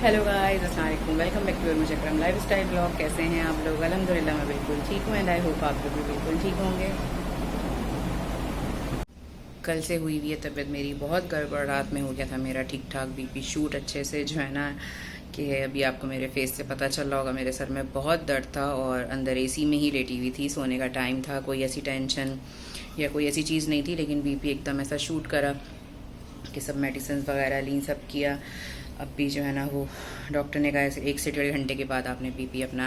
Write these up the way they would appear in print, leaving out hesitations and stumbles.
Hello guys, अस्सलाम वालेकुम। Welcome back to मुझे अकरम लाइफ स्टाइल ब्लॉग। कैसे हैं आप लोग? अल्हम्दुलिल्लाह मैं बिल्कुल ठीक हूँ एंड आई होप आप लोग भी बिल्कुल ठीक होंगे। कल से हुई हुई है तबीयत मेरी बहुत गड़बड़। रात में हो गया था मेरा ठीक ठाक बीपी शूट अच्छे से, जो है ना कि अभी आपको मेरे फेस से पता चल रहा होगा, मेरे सर में बहुत दर्द था और अंदर एसी में ही लेटी हुई थी। सोने का टाइम था, कोई ऐसी टेंशन या कोई ऐसी चीज़ नहीं थी, लेकिन बीपी एकदम ऐसा शूट करा कि सब मेडिसिन वगैरह ली, सब किया। अब भी जो है ना वो डॉक्टर ने कहा ऐसे 1 से 1.5 घंटे के बाद आपने बीपी अपना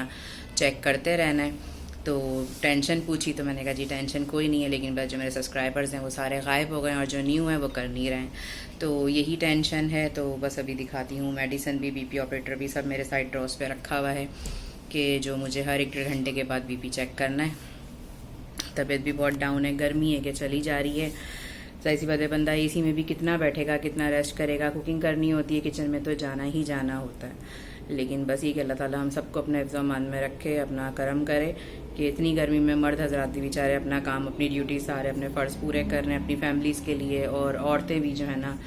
चेक करते रहना है। तो टेंशन पूछी तो मैंने कहा जी टेंशन कोई नहीं है, लेकिन बस जो मेरे सब्सक्राइबर्स हैं वो सारे गायब हो गए और जो न्यू हैं वो कर नहीं रहे हैं, तो यही टेंशन है। तो बस अभी दिखाती हूँ, मेडिसिन भी, बीपी ऑपरेटर भी सब मेरे साइड ड्रॉस पे रखा हुआ है कि जो मुझे हर 1 1.5 घंटे के बाद बीपी चेक करना है। तबीयत भी बहुत डाउन है, गर्मी है कि चली जा रही है। जाहिर सी बात है, बंदा एसी में भी कितना बैठेगा, कितना रेस्ट करेगा। कुकिंग करनी होती है किचन में तो जाना ही जाना होता है, लेकिन बस ये कि अल्लाह ताला हम सबको अपने हिफ्ज़ मान में रखे, अपना करम करे कि इतनी गर्मी में मर्द हजरात भी बेचारे अपना काम, अपनी ड्यूटी, सारे अपने फ़र्ज़ पूरे कर रहे हैं अपनी फैमिलीज़ के लिए, और औरतें भी जो है ना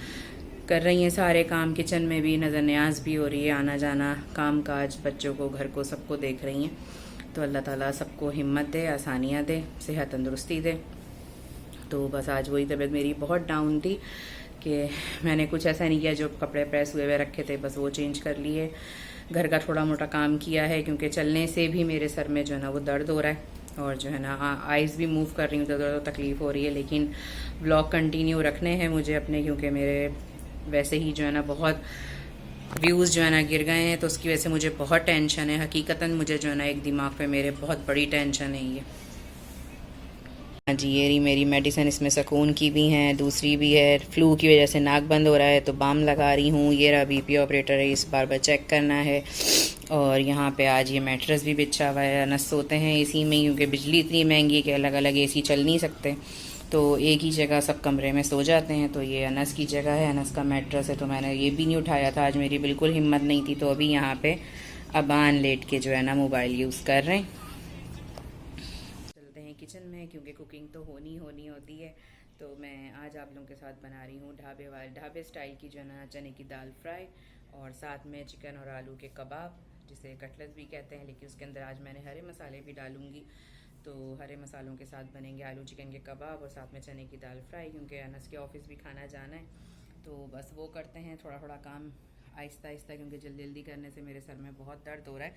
कर रही हैं सारे काम। किचन में भी नज़र न्याज भी हो रही है, आना जाना, काम काज, बच्चों को, घर को, सबको देख रही हैं। तो अल्लाह ताला सबको हिम्मत दे, आसानियाँ दे, सेहत तंदुरुस्ती दे। तो बस आज वही तबीयत मेरी बहुत डाउन थी कि मैंने कुछ ऐसा नहीं किया, जो कपड़े प्रेस हुए हुए रखे थे बस वो चेंज कर लिए। घर का थोड़ा मोटा काम किया है, क्योंकि चलने से भी मेरे सर में जो है ना वो दर्द हो रहा है, और जो है ना आइज़ भी मूव कर रही हूँ तो तकलीफ़ हो रही है। लेकिन ब्लॉग कंटिन्यू रखने हैं मुझे अपने, क्योंकि मेरे वैसे ही जो है ना बहुत व्यूज़ जो है ना गिर गए हैं, तो उसकी वजह से मुझे बहुत टेंशन है। हकीकतन मुझे जो है ना एक दिमाग पे मेरे बहुत बड़ी टेंशन है ये। हाँ जी, ये रही मेरी मेडिसिन, इसमें सुकून की भी हैं, दूसरी भी है। फ्लू की वजह से नाक बंद हो रहा है तो बाम लगा रही हूँ। ये रहा बीपी ऑपरेटर है, इस बार चेक करना है। और यहाँ पे आज ये मैट्रेस भी बिछा हुआ है। अनस सोते हैं इसी में, क्योंकि बिजली इतनी महंगी है कि अलग अलग एसी चल नहीं सकते, तो एक ही जगह सब कमरे में सो जाते हैं। तो ये अनस की जगह है, अनस का मैट्रेस है, तो मैंने ये भी नहीं उठाया था आज, मेरी बिल्कुल हिम्मत नहीं थी। तो अभी यहाँ पे अबान लेट के जो है ना मोबाइल यूज़ कर रहे हैं। किचन में, क्योंकि कुकिंग तो होनी होती है। तो मैं आज आप लोगों के साथ बना रही हूँ ढाबे स्टाइल की जो है ना चने की दाल फ्राई, और साथ में चिकन और आलू के कबाब, जिसे कटलेट भी कहते हैं, लेकिन उसके अंदर आज मैंने हरे मसाले भी डालूंगी। तो हरे मसालों के साथ बनेंगे आलू चिकन के कबाब और साथ में चने की दाल फ्राई, क्योंकि अनस के ऑफिस भी खाना जाना है। तो बस वो करते हैं, थोड़ा थोड़ा काम आहिस्ता आहिस्ता, क्योंकि जल्दी जल्दी करने से मेरे सर में बहुत दर्द हो रहा है,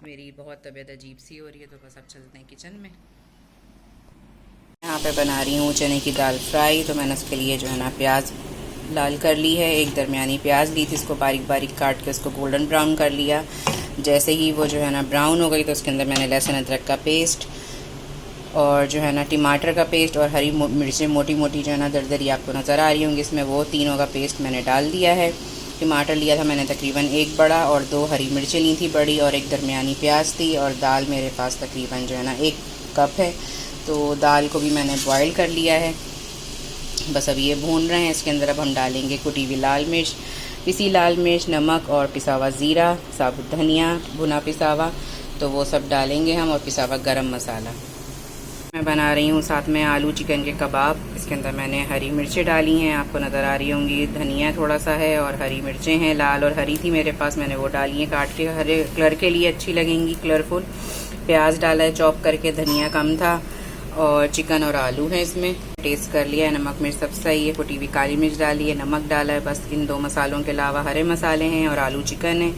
मेरी बहुत तबीयत अजीब सी हो रही है। तो बस अब चलते हैं किचन में। यहाँ पे बना रही हूँ चने की दाल फ्राई। तो मैंने उसके लिए जो है ना प्याज लाल कर ली है, एक दरमियानी प्याज ली थी, इसको बारीक बारीक काट के उसको गोल्डन ब्राउन कर लिया। जैसे ही वो जो है ना ब्राउन हो गई तो उसके अंदर मैंने लहसुन अदरक का पेस्ट और जो है ना टमाटर का पेस्ट और हरी मिर्चें मोटी मोटी जो है ना दरदरी आपको नज़र आ रही होंगी इसमें, वो तीनों का पेस्ट मैंने डाल दिया है। टमाटर लिया था मैंने तकरीबन 1 बड़ा, और 2 हरी मिर्चें ली थी बड़ी, और एक दरमियानी प्याज थी। और दाल मेरे पास तकरीबन जो है ना 1 कप है। तो दाल को भी मैंने बॉईल कर लिया है, बस अब ये भून रहे हैं। इसके अंदर अब हम डालेंगे कुटी हुई लाल मिर्च, पिसी लाल मिर्च, नमक और पिसा हुआ ज़ीरा, साबुत धनिया भुना पिसा हुआ, तो वो सब डालेंगे हम, और पिसा हुआ गरम मसाला। मैं बना रही हूँ साथ में आलू चिकन के कबाब। इसके अंदर मैंने हरी मिर्चें डाली हैं, आपको नज़र आ रही होंगी, धनिया थोड़ा सा है और हरी मिर्चें हैं, लाल और हरी थी मेरे पास, मैंने वो डाली हैं काट के, हरे कलर के लिए अच्छी लगेंगी, कलरफुल। प्याज डाला है चॉप करके, धनिया कम था, और चिकन और आलू है इसमें। टेस्ट कर लिया है, नमक मिर्च सब सही है, कुटी हुई काली मिर्च डाली है, नमक डाला है, बस इन 2 मसालों के अलावा हरे मसाले हैं और आलू चिकन है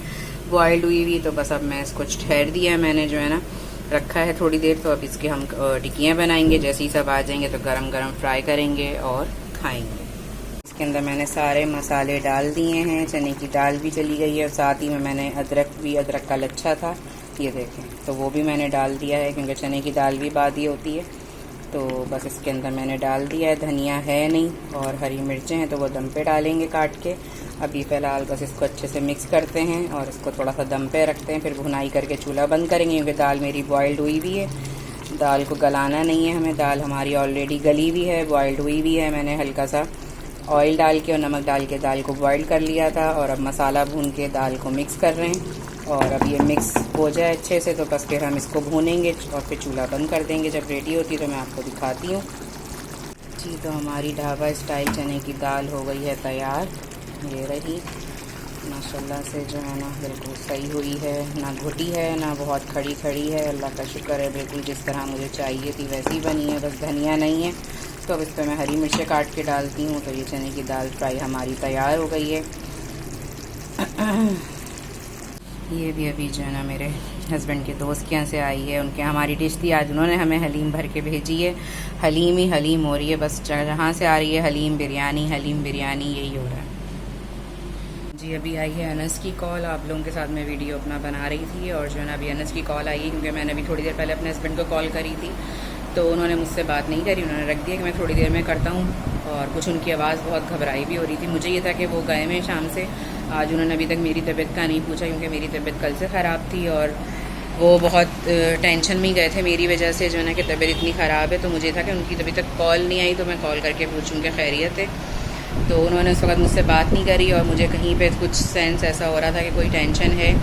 बॉइल्ड हुई हुई। तो बस अब मैं इसको ठहर दिया मैंने जो है ना, रखा है थोड़ी देर। तो अब इसके हम टिक्कियाँ बनाएंगे, जैसे ही सब आ जाएंगे तो गरम गरम फ्राई करेंगे और खाएंगे। इसके अंदर मैंने सारे मसाले डाल दिए हैं, चने की दाल भी चली गई है, और साथ ही में मैंने अदरक का लच्छा था, ये देखें, तो वो भी मैंने डाल दिया है, क्योंकि चने की दाल भी बादी होती है। तो बस इसके अंदर मैंने डाल दिया है, धनिया है नहीं और हरी मिर्चें हैं तो वो दम पे डालेंगे काट के। अभी फ़िलहाल बस इसको अच्छे से मिक्स करते हैं और इसको थोड़ा सा दम पे रखते हैं, फिर भुनाई करके चूल्हा बंद करेंगे, क्योंकि दाल मेरी बॉइल्ड हुई भी है। दाल को गलाना नहीं है हमें, दाल हमारी ऑलरेडी गली हुई है, बॉइल्ड हुई भी है। मैंने हल्का सा ऑयल डाल के और नमक डाल के दाल को बॉइल कर लिया था, और अब मसाला भून के दाल को मिक्स कर रहे हैं। और अब ये मिक्स हो जाए अच्छे से तो बस फिर हम इसको भूनेंगे और फिर चूल्हा बंद कर देंगे। जब रेडी होती तो मैं आपको दिखाती हूँ जी। तो हमारी ढाबा स्टाइल चने की दाल हो गई है तैयार, ये रही। माशाल्लाह से जो है ना बिल्कुल सही हुई है, ना घुटी है ना बहुत खड़ी खड़ी है। अल्लाह का शुक्र है, बिल्कुल जिस तरह मुझे चाहिए थी वैसी बनी है, बस धनिया नहीं है। तो अब इस पर मैं हरी मिर्चें काट के डालती हूँ। तो ये चने की दाल फ्राई हमारी तैयार हो गई है। ये भी अभी जो है ना मेरे हस्बैंड के दोस्त के यहाँ से आई है, उनके हमारी डिश थी आज, उन्होंने हमें हलीम भर के भेजी है। हलीम ही हलीम हो रही है, बस जहाँ से आ रही है हलीम बिरयानी यही हो रहा है जी। अभी आई है अनस की कॉल, आप लोगों के साथ मैं वीडियो अपना बना रही थी और जो है ना अभी अनस की कॉल आई है, क्योंकि मैंने अभी थोड़ी देर पहले अपने हस्बैंड को कॉल करी थी तो उन्होंने मुझसे बात नहीं करी, उन्होंने रख दिया कि मैं थोड़ी देर में करता हूँ। और कुछ उनकी आवाज़ बहुत घबराई भी हो रही थी। मुझे ये था कि वो गए में शाम से, आज उन्होंने अभी तक मेरी तबीयत का नहीं पूछा, क्योंकि मेरी तबीयत कल से ख़राब थी और वो बहुत टेंशन में गए थे मेरी वजह से जो है ना कि तबीयत इतनी ख़राब है। तो मुझे था कि उनकी तबीयत तक कॉल नहीं आई तो मैं कॉल करके पूछूँ कि खैरियत है। तो उन्होंने उस वक्त मुझसे बात नहीं करी और मुझे कहीं पे कुछ सेंस ऐसा हो रहा था कि कोई टेंशन है।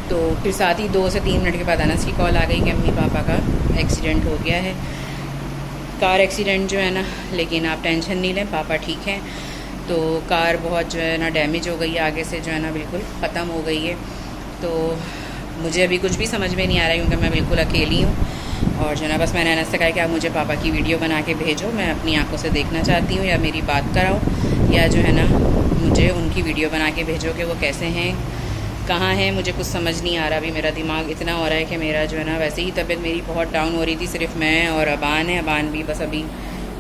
तो फिर साथ ही 2 से 3 मिनट के बाद अनस की कॉल आ गई कि अम्मी पापा का एक्सीडेंट हो गया है, कार एक्सीडेंट जो है ना, लेकिन आप टेंशन नहीं लें, पापा ठीक हैं। तो कार बहुत जो है ना डैमेज हो गई है, आगे से जो है ना बिल्कुल ख़त्म हो गई है। तो मुझे अभी कुछ भी समझ में नहीं आ रहा है, क्योंकि मैं बिल्कुल अकेली हूँ। और जो है ना बस मैंने अनस से कहा कि आप मुझे पापा की वीडियो बना के भेजो, मैं अपनी आंखों से देखना चाहती हूँ, या मेरी बात कराओ, या जो है ना मुझे उनकी वीडियो बना के भेजो कि वो कैसे हैं, कहाँ हैं। मुझे कुछ समझ नहीं आ रहा, अभी मेरा दिमाग इतना हो रहा है कि मेरा जो है ना वैसे ही तबीयत मेरी बहुत डाउन हो रही थी। सिर्फ मैं और अबान है, अबान भी बस अभी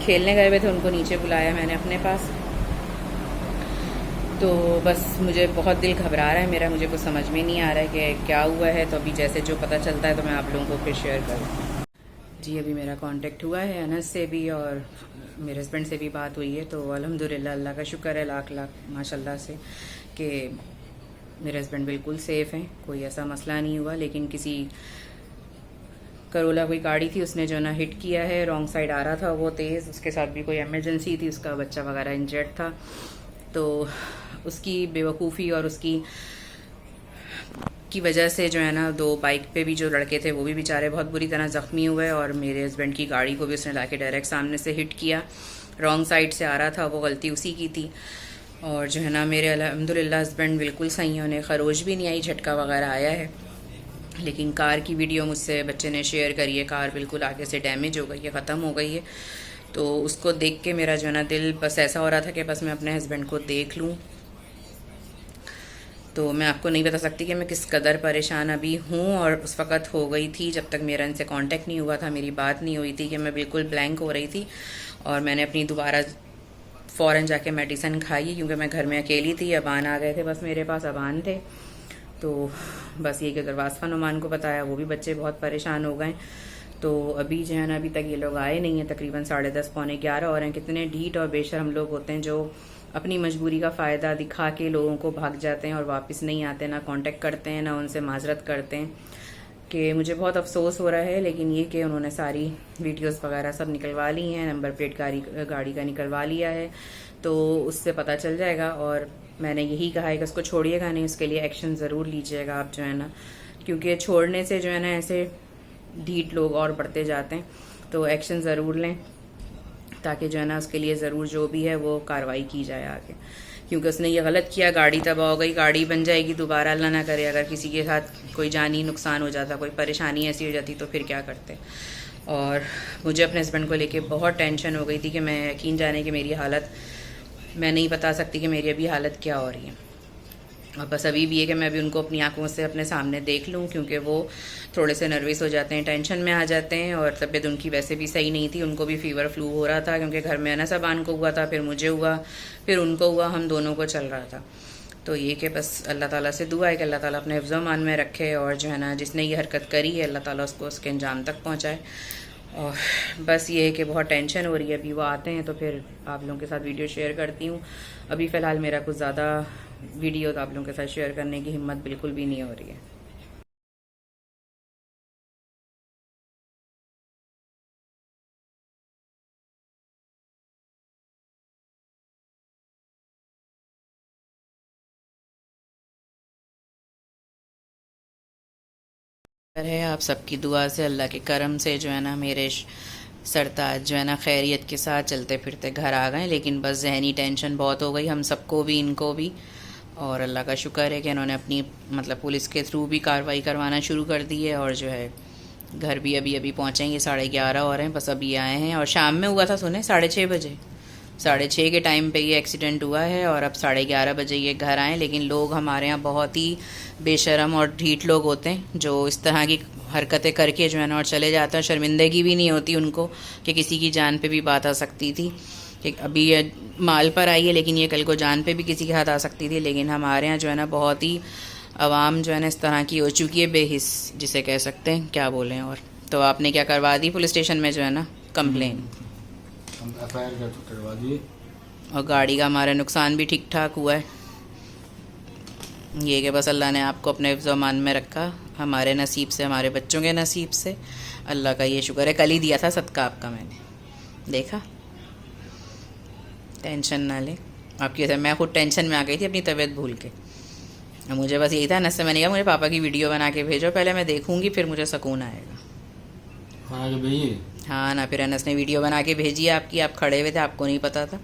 खेलने गए हुए थे, उनको नीचे बुलाया मैंने अपने पास। तो बस मुझे बहुत दिल घबरा रहा है मेरा, मुझे कुछ समझ में नहीं आ रहा है कि क्या हुआ है। तो अभी जैसे जो पता चलता है तो मैं आप लोगों को फिर शेयर करूँ जी। अभी मेरा कांटेक्ट हुआ है अनस से भी और मेरे हस्बैंड से भी बात हुई है। तो अल्हम्दुलिल्लाह, अल्लाह का शुक्र है लाख लाख माशाल्लाह से कि मेरे हस्बैंड बिल्कुल सेफ़ हैं, कोई ऐसा मसला नहीं हुआ। लेकिन किसी करोला कोई गाड़ी थी, उसने जो ना हिट किया है, रॉन्ग साइड आ रहा था वो तेज़, उसके साथ भी कोई इमरजेंसी थी, उसका बच्चा वगैरह इंजर्ड था। तो उसकी बेवकूफ़ी और उसकी की वजह से जो है ना 2 बाइक पे भी जो लड़के थे वो भी बेचारे बहुत बुरी तरह ज़ख्मी हुए, और मेरे हस्बैंड की गाड़ी को भी उसने लाके डायरेक्ट सामने से हिट किया। रॉन्ग साइड से आ रहा था, वो गलती उसी की थी। और जो है ना मेरे अल्हम्दुलिल्लाह हस्बैंड बिल्कुल सही हैं, उन्हें खरोच भी नहीं आई, झटका वगैरह आया है। लेकिन कार की वीडियो मुझसे बच्चे ने शेयर करी है, कार बिल्कुल आगे से डैमेज हो गई है, ख़त्म हो गई है। तो उसको देख के मेरा जो है ना दिल बस ऐसा हो रहा था कि बस मैं अपने हस्बैंड को देख लूँ। तो मैं आपको नहीं बता सकती कि मैं किस कदर परेशान अभी हूँ। और उस वक़्त हो गई थी जब तक मेरा इनसे कांटेक्ट नहीं हुआ था, मेरी बात नहीं हुई थी, कि मैं बिल्कुल ब्लैंक हो रही थी। और मैंने अपनी दोबारा फ़ौरन जाके मेडिसिन खाई, क्योंकि मैं घर में अकेली थी, अबान आ गए थे, बस मेरे पास अबान थे। तो बस ये कि अगर वासफ़ा नुमान को बताया, वो भी बच्चे बहुत परेशान हो गए। तो अभी जो है ना अभी तक ये लोग आए नहीं हैं, तकरीबन 10:30 पौने 11 हो रहे हैं। कितने ढीठ और बेशर्म लोग होते हैं जो अपनी मजबूरी का फ़ायदा दिखा के लोगों को भाग जाते हैं और वापस नहीं आते, ना कांटेक्ट करते हैं, ना उनसे माजरत करते हैं। कि मुझे बहुत अफसोस हो रहा है, लेकिन ये कि उन्होंने सारी वीडियोस वगैरह सब निकलवा ली हैं, नंबर प्लेट गाड़ी का निकलवा लिया है, तो उससे पता चल जाएगा। और मैंने यही कहा है कि उसको छोड़िएगा नहीं, उसके लिए एक्शन ज़रूर लीजिएगा आप जो है ना, क्योंकि छोड़ने से जो है ना ऐसे ढीठ लोग और बढ़ते जाते हैं। तो एक्शन ज़रूर लें, ताकि जो है ना उसके लिए ज़रूर जो भी है वो कार्रवाई की जाए आगे, क्योंकि उसने ये गलत किया, गाड़ी तबाह हो गई, गाड़ी बन जाएगी दोबारा, अल्लाह ना करे अगर किसी के साथ कोई जानी नुकसान हो जाता, कोई परेशानी ऐसी हो जाती तो फिर क्या करते। और मुझे अपने हस्बैंड को लेके बहुत टेंशन हो गई थी कि मैं यकीन जाने कि मेरी हालत, मैं नहीं बता सकती कि मेरी अभी हालत क्या हो रही है। और बस अभी भी है कि मैं अभी उनको अपनी आंखों से अपने सामने देख लूं, क्योंकि वो थोड़े से नर्वस हो जाते हैं, टेंशन में आ जाते हैं। और तबीयत उनकी वैसे भी सही नहीं थी, उनको भी फ़ीवर फ्लू हो रहा था, क्योंकि घर में अनस अबान को हुआ था, फिर मुझे हुआ, फिर उनको हुआ, हम दोनों को चल रहा था। तो ये कि बस अल्लाह ताला से दुआ है कि अल्लाह ताला अपने हिफ्ज़ मान में रखे, और जो है ना जिसने ये हरकत करी है अल्लाह ताला उसको उसके अंजाम तक पहुँचाए। और बस ये है कि बहुत टेंशन हो रही है। अभी वो आते हैं तो फिर आप लोगों के साथ वीडियो शेयर करती हूँ। अभी फ़िलहाल मेरा कुछ ज़्यादा वीडियो तो आप लोगों के साथ शेयर करने की हिम्मत बिल्कुल भी नहीं हो रही है। है आप सबकी दुआ से, अल्लाह के करम से जो है ना मेरे सरताज जो है ना खैरियत के साथ चलते फिरते घर आ गए। लेकिन बस जहनी टेंशन बहुत हो गई हम सबको भी, इनको भी। और अल्लाह का शुक्र है कि इन्होंने अपनी मतलब पुलिस के थ्रू भी कार्रवाई करवाना शुरू कर दी है। और जो है घर भी अभी अभी पहुँचेंगे, 11:30 हो रहे हैं, बस अभी आए हैं। और शाम में हुआ था, सुने 6:30 बजे, 6:30 के टाइम पे ये एक्सीडेंट हुआ है। और अब 11:30 बजे ये घर आए। लेकिन लोग हमारे यहाँ बहुत ही बेशरम और ढीठ लोग होते हैं जो इस तरह की हरकतें करके जो है ना और चले जाते हैं। शर्मिंदगी भी नहीं होती उनको कि किसी की जान पे भी बात आ सकती थी। कि अभी ये माल पर आई है, लेकिन ये कल को जान पे भी किसी के हाथ आ सकती थी। लेकिन हमारे यहाँ जो है ना बहुत ही आवाम जो है ना इस तरह की हो चुकी है, बेहिस जिसे कह सकते हैं, क्या बोलें। और तो आपने क्या करवा दी पुलिस स्टेशन में जो है ना कंप्लेन, FIR करवा दिए। और गाड़ी का हमारा नुकसान भी ठीक ठाक हुआ है। ये कि बस अल्लाह ने आपको अपने ज़मान में रखा, हमारे नसीब से, हमारे बच्चों के नसीब से। अल्लाह का ये शुक्र है। कल ही दिया था सदका आपका, मैंने देखा। टेंशन ना ले आपकी वजह, मैं खुद टेंशन में आ गई थी अपनी तबीयत भूल के। मुझे बस यही था, नस से मैंने कहा मुझे पापा की वीडियो बना के भेजो, पहले मैं देखूंगी फिर मुझे सुकून आएगा। हाँ ना, फिर अनस ने वीडियो बना के भेजी आपकी, आप खड़े हुए थे, आपको नहीं पता था।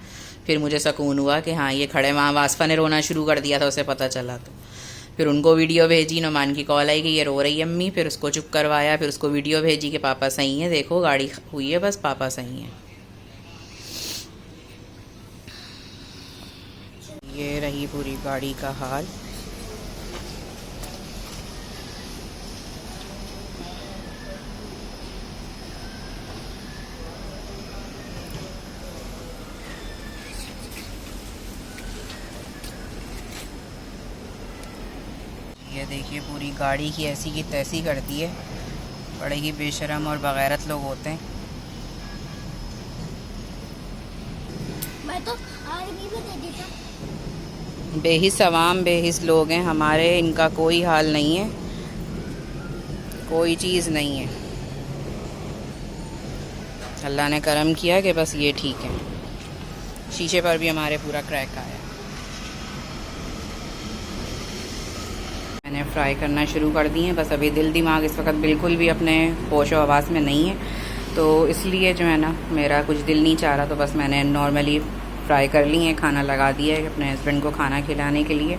फिर मुझे सुकून हुआ कि हाँ ये खड़े, वहाँ वासफ़ा ने रोना शुरू कर दिया था, उसे पता चला। तो फिर उनको वीडियो भेजी, नुमान की कॉल आई कि ये रो रही है अम्मी, फिर उसको चुप करवाया, फिर उसको वीडियो भेजी कि पापा सही है, देखो गाड़ी हुई है, बस पापा सही है। ये रही पूरी गाड़ी का हाल। ये देखिए पूरी गाड़ी की ऐसी की तैसी कर दी है। बड़े ही बेशरम और बगैरत लोग होते हैं। मैं तो आर्मी में दे देता। बेहिस अवाम, बेहिस लोग हैं हमारे, इनका कोई हाल नहीं है, कोई चीज़ नहीं है। अल्लाह ने करम किया कि बस ये ठीक है। शीशे पर भी हमारे पूरा क्रैक आया। मैंने फ्राई करना शुरू कर दी है, बस अभी दिल दिमाग इस वक्त बिल्कुल भी अपने होश और आवाज़ में नहीं है, तो इसलिए जो है ना मेरा कुछ दिल नहीं चाह रहा। तो बस मैंने नॉर्मली फ्राई कर ली है, खाना लगा दिया है अपने हस्बैंड को खाना खिलाने के लिए।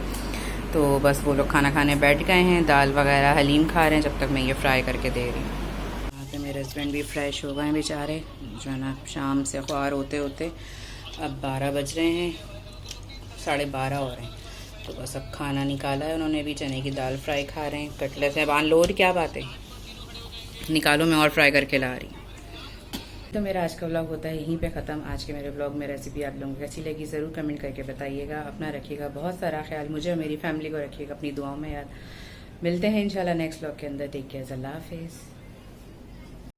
तो बस वो लोग खाना खाने बैठ गए हैं, दाल वगैरह हलीम खा रहे हैं, जब तक मैं ये फ्राई करके दे रही हूँ। यहाँ पे मेरे हस्बैंड भी फ्रेश हो गए हैं बेचारे, जो है ना शाम से ख्वार होते होते अब 12 बज रहे हैं, 12:30 हो रहे हैं। तो बस अब खाना निकाला है उन्होंने भी, चने की दाल फ्राई खा रहे हैं, कटलेट है। बान लोड क्या बात है, निकालो मैं और फ्राई करके ला रही हूँ। तो मेरा आज का व्लॉग होता है यहीं पे ख़त्म। आज के मेरे व्लॉग में रेसिपी आप लोगों को कैसी लगी ज़रूर कमेंट करके बताइएगा। अपना रखिएगा बहुत सारा ख्याल, मुझे और मेरी फैमिली को रखिएगा अपनी दुआओं में याद। मिलते हैं इंशाल्लाह नेक्स्ट व्लॉग के अंदर। टेक केयर, अल्लाह हाफिज़।